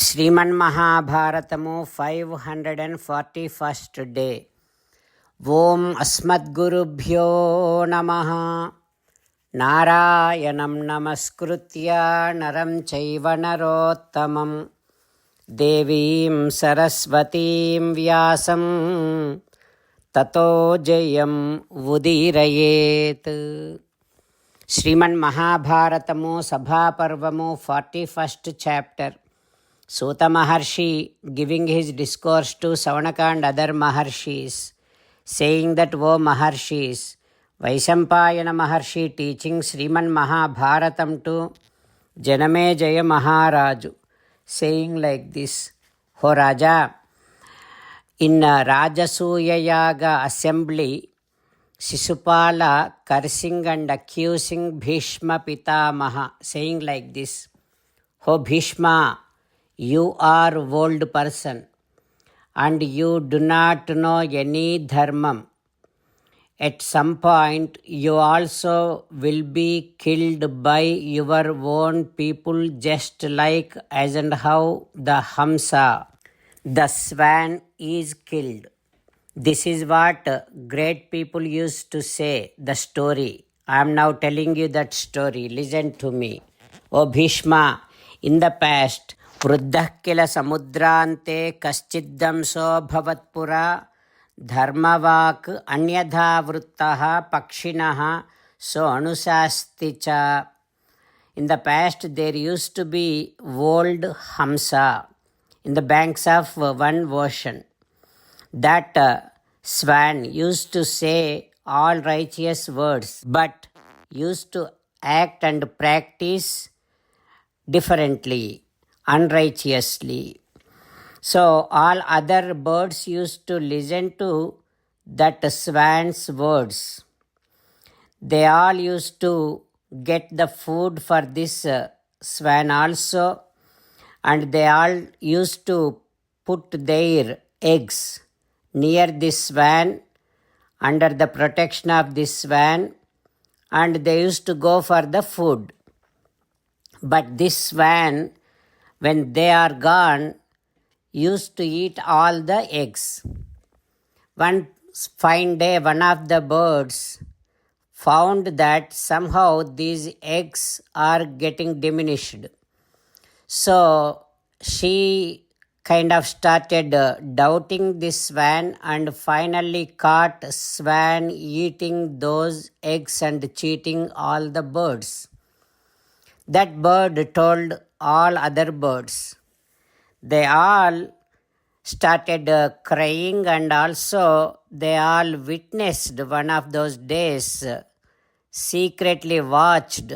శ్రీమన్మహాభారతము 541st day. ఓం అస్మద్గురుభ్యో నమః. నారాయణం నమస్కృత్య నరం చైవ నరోత్తమం దేవీం సరస్వతీం వ్యాసం తతో జయం ఉదీరయేత్. శ్రీమన్మహాభారతము సభాపర్వము 41st chapter. Suta Maharshi giving his discourse to Savanaka and other Maharshis, saying that, O Maharshis, Vaishampayana Maharshi teaching Sriman Mahabharatam to Janamejaya Maharaju, saying like this, O Raja, in Rajasuya Yaga assembly, Sisupala cursing and accusing Bhishma Pitamaha, saying like this, O Bhishma, you are old person and you do not know any dharmam. At some point you also will be killed by your own people, just like as and how the Hamsa, the swan, is killed. This is what great people used to say, the story. I am now telling you that story. Listen to me. O Bhishma, in the past, वृद्धः किल समुद्रान्ते कश्चिद्दंसो भवत्पुरा धर्मवाक् अन्यथा वृत्तः पक्षिणः सो अनुशास्ति च. In the past there used to be old Hamsa in the banks of one ocean. That swan used to say all righteous words but used to act and practice differently, unrighteously. So all other birds used to listen to that swan's words. They all used to get the food for this swan also, and they all used to put their eggs near this swan, under the protection of this swan, and they used to go for the food. But this swan, when they are gone, used to eat all the eggs. One fine day, one of the birds found that somehow these eggs are getting diminished. So she kind of started doubting this swan and finally caught swan eating those eggs and cheating all the birds. That bird told all other birds. They all started crying, and also they all witnessed one of those days, secretly watched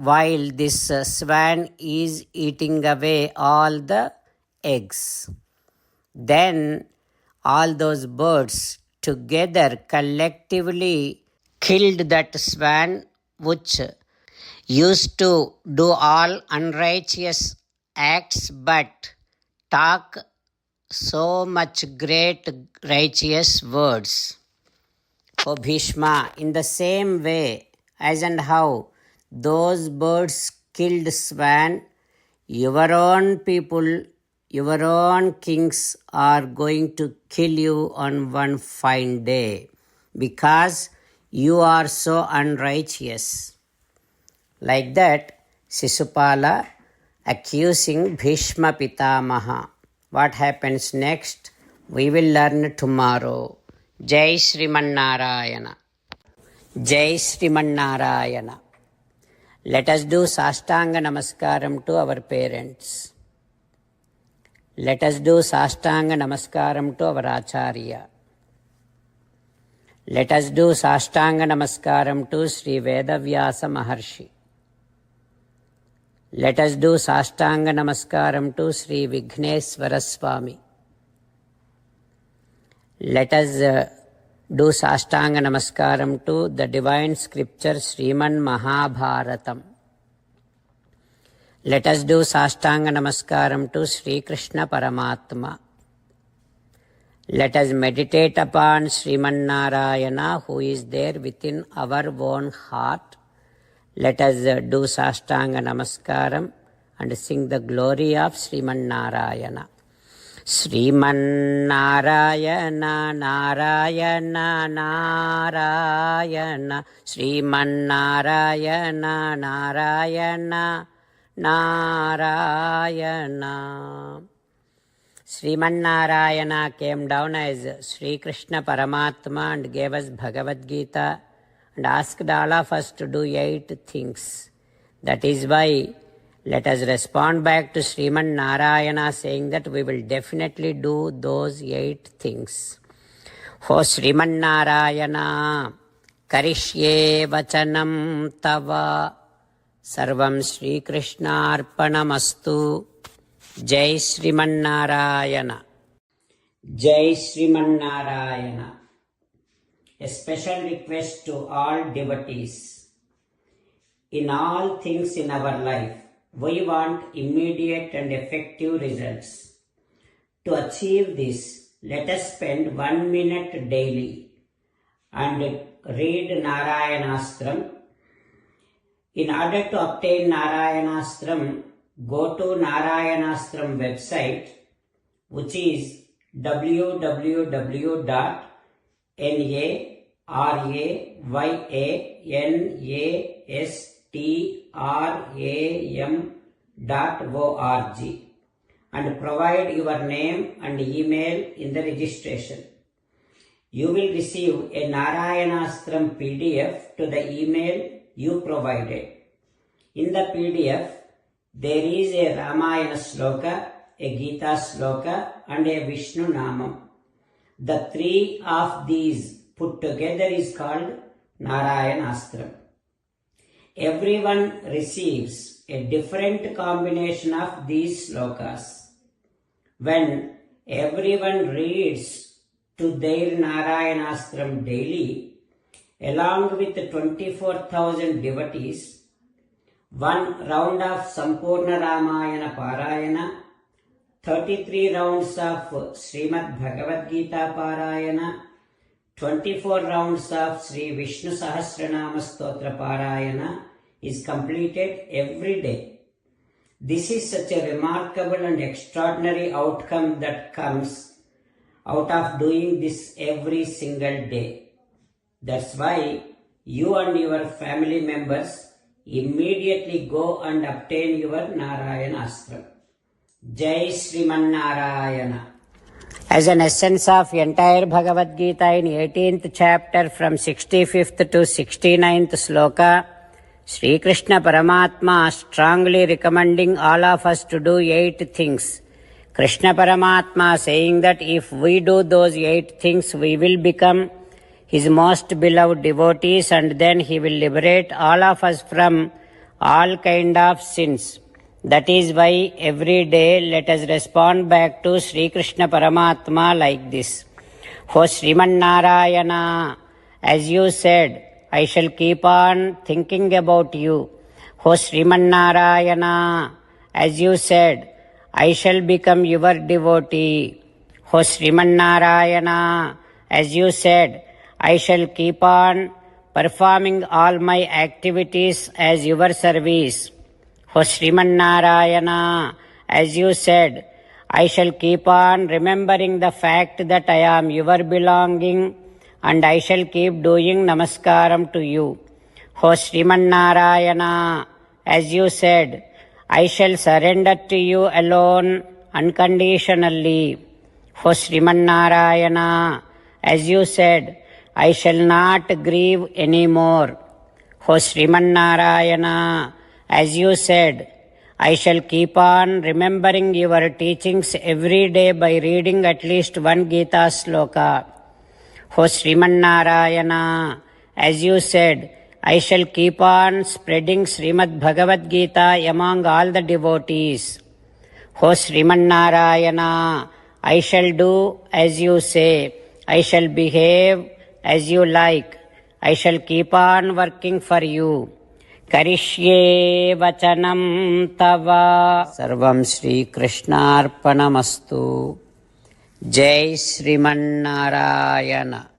while this swan is eating away all the eggs. Then all those birds together collectively killed that swan, which used to do all unrighteous acts but talk so much great righteous words. O Bhishma, in the same way as and how those birds killed swan, your own people, your own kings are going to kill you on one fine day because you are so unrighteous. Like that, Sisupala accusing Bhishma Pitamaha. What happens next? We will learn tomorrow. Jai Srimannarayana. Jai Srimannarayana. Let us do Sastanga Namaskaram to our parents. Let us do Sastanga Namaskaram to our Acharya. Let us do Sastanga Namaskaram to Sri Vedavyasa Maharshi. Let us do Sastanga Namaskaram to Sri Vighneshwara Swami. Let us do Sastanga Namaskaram to the divine scripture Sriman Mahabharatam. Let us do Sastanga Namaskaram to Sri Krishna Paramatma. Let us meditate upon Sriman Narayana, who is there within our own heart. Let us do Sastanga Namaskaram and sing the glory of Sriman-Narayana. Sriman-Narayana, Narayana, Narayana, Sriman-Narayana, Narayana, Narayana. Sriman-Narayana came down as Sri Krishna Paramatma and gave us Bhagavad Gita and asked all of us to do 8 things. That is why let us respond back to Sriman-Narayana saying that we will definitely do those 8 things. O Sriman-Narayana, Karishye Vachanam Tava, Sarvam Sri Krishnarpanamastu. Jai Sriman-Narayana. Jai Sriman-Narayana. A special request to all devotees. In all things in our life, we want immediate and effective results. To achieve this, let us spend 1 minute daily and read Narayanastram. In order to obtain Narayanastram, go to Narayanastram website, which is www.narayanastram.org and provide your name and email in the registration. You will receive a Narayanastram PDF to the email you provided. In the PDF, there is a Ramayana sloka, a Gita sloka and a Vishnu Namam. The 3 of these put together is called Narayanastram. Everyone receives a different combination of these slokas. When everyone reads to their Narayanastram daily, along with 24,000 devotees, 1 round of Sampurna Ramayana Parayana, 33 rounds of Srimad Bhagavad Gita Parayana, 24 rounds of Sri Vishnu Sahasranama Stotra Parayana is completed every day. This is such a remarkable and extraordinary outcome that comes out of doing this every single day. That's why you and your family members immediately go and obtain your Narayanastram. Jai Sriman-Narayana. As an essence of entire Bhagavad Gita in 18th chapter from 65th to 69th sloka, Sri Krishna Paramatma strongly recommending all of us to do 8 things. Krishna Paramatma saying that if we do those 8 things, we will become His most beloved devotees and then He will liberate all of us from all kind of sins. That is why every day let us respond back to Sri Krishna Paramatma like this. O Sriman-Narayana, as you said, I shall keep on thinking about you. O Sriman-Narayana, as you said, I shall become your devotee. O Sriman-Narayana, as you said, I shall keep on performing all my activities as your service. O Sriman-Narayana, as you said, I shall keep on remembering the fact that I am your belonging and I shall keep doing namaskaram to you. O Sriman-Narayana, as you said, I shall surrender to you alone unconditionally. O Sriman-Narayana, as you said, I shall not grieve anymore. O Sriman-Narayana, as you said, I shall keep on remembering your teachings every day by reading at least 1 Gita sloka. O Sriman-Narayana, as you said, I shall keep on spreading Srimad Bhagavad Gita among all the devotees. O Sriman-Narayana, I shall do as you say. I shall behave as you like. I shall keep on working for you. Karishye Vachanam Tava. Sarvam Sri Krishnarpanamastu. Jai Sriman-Narayana.